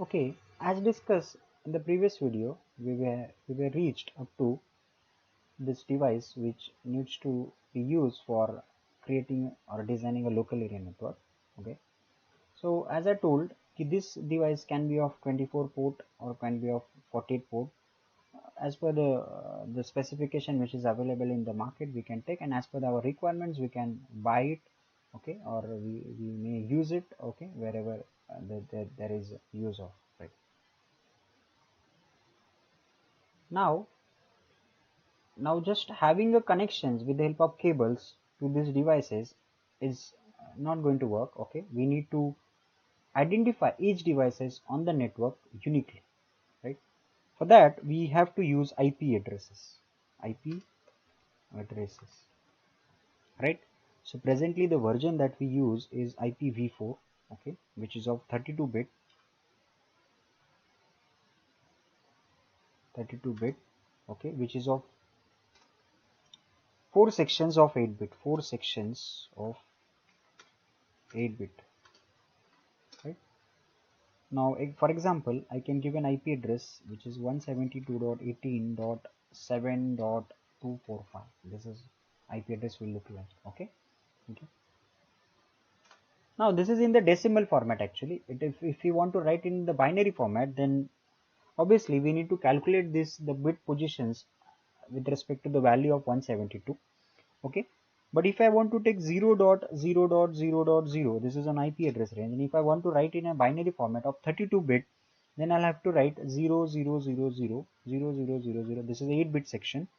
Okay, as discussed in the previous video, we were reached up to this device which needs to be used for creating or designing a local area network. Okay, so as I told, this device can be of 24 port or can be of 48 port. As per the specification which is available in the market, we can take, and as per our requirements, we can buy it. Okay, or we may use it. Okay, wherever there is use of, right? Now just having a connections with the help of cables to these devices is not going to work. Okay, we need to identify each devices on the network uniquely, right? For that we have to use IP addresses. IP addresses, right? So presently the version that we use is IPv4, okay, which is of 32-bit, okay, which is of 4 sections of 8-bit, 4 sections of 8-bit, right? Now, for example, I can give an IP address which is 172.18.7.245. This is IP address will look like. Okay. Now, this is in the decimal format actually. If you want to write in the binary format, then obviously we need to calculate the bit positions with respect to the value of 172. Okay. But if I want to take 0.0.0.0, this is an IP address range, and if I want to write in a binary format of 32-bit, then I'll have to write 00000000. This is 8-bit section.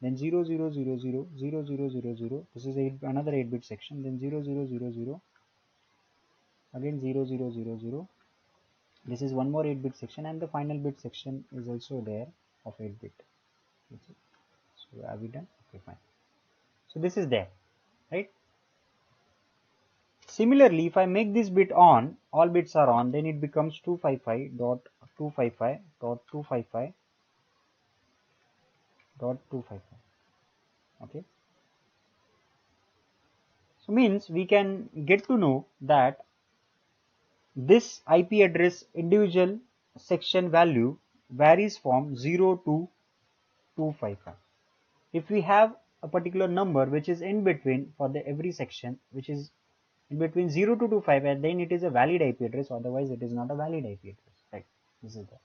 Then 00000000. This is another 8-bit section. Then 0000 again 0000. This is one more 8-bit section, and the final bit section is also there of 8-bit. So are we done? Okay, fine. So this is there, right? Similarly, if I make this bit on, all bits are on, then it becomes 255.255.255.255. Okay. So means we can get to know that this IP address individual section value varies from 0 to 255. If we have a particular number which is in between for the every section, which is in between 0 to 25, and then it is a valid IP address, otherwise it is not a valid IP address, right? This is that.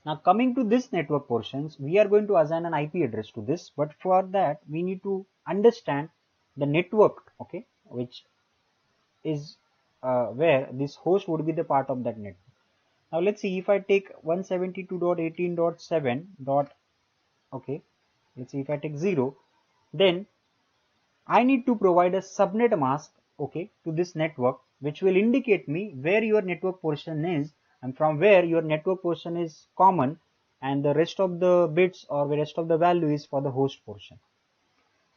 Now coming to this network portions, we are going to assign an IP address to this, but for that we need to understand the network, okay, which is where this host would be the part of that network. Now let's see, if I take 172.18.7. Okay, let's see, if I take 0, then I need to provide a subnet mask, okay, to this network, which will indicate me where your network portion is and from where your network portion is common, and the rest of the bits or the rest of the value is for the host portion.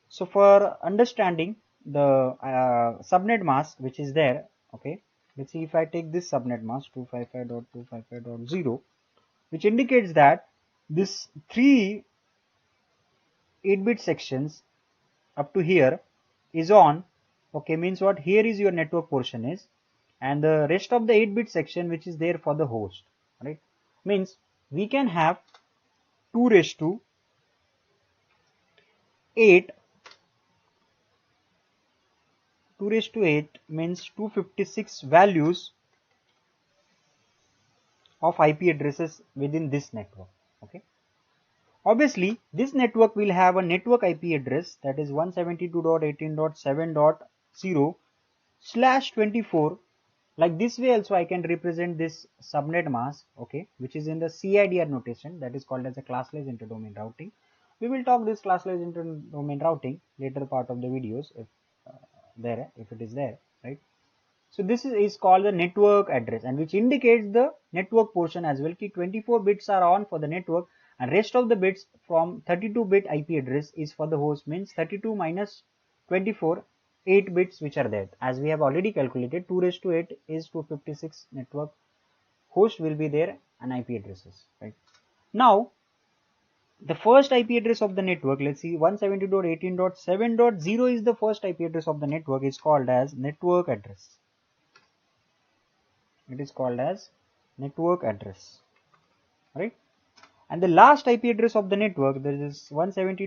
So for understanding the subnet mask which is there, okay, let's see, if I take this subnet mask 255.255.0, which indicates that this 3 8-bit sections up to here is on, okay, means what, here is your network portion is, and the rest of the 8-bit section which is there for the host, right? Means we can have 2 raised to 8, 2 raised to 8 means 256 values of IP addresses within this network. Okay, obviously this network will have a network IP address, that is 172.18.7.0/24. Like this way also I can represent this subnet mask, okay, which is in the CIDR notation, that is called as a classless interdomain routing. We will talk this classless interdomain routing later part of the videos if it is there, right? So this is called the network address, and which indicates the network portion as well. 24 bits are on for the network, and rest of the bits from 32-bit IP address is for the host, means 32 minus 24, 8 bits which are there. As we have already calculated, 2 raised to 8 is 256 network host will be there and IP addresses, right? Now the first IP address of the network, let's see, 172.18.7.0 is the first IP address of the network, is called as network address. It is called as network address, right? And the last IP address of the network, there is 170.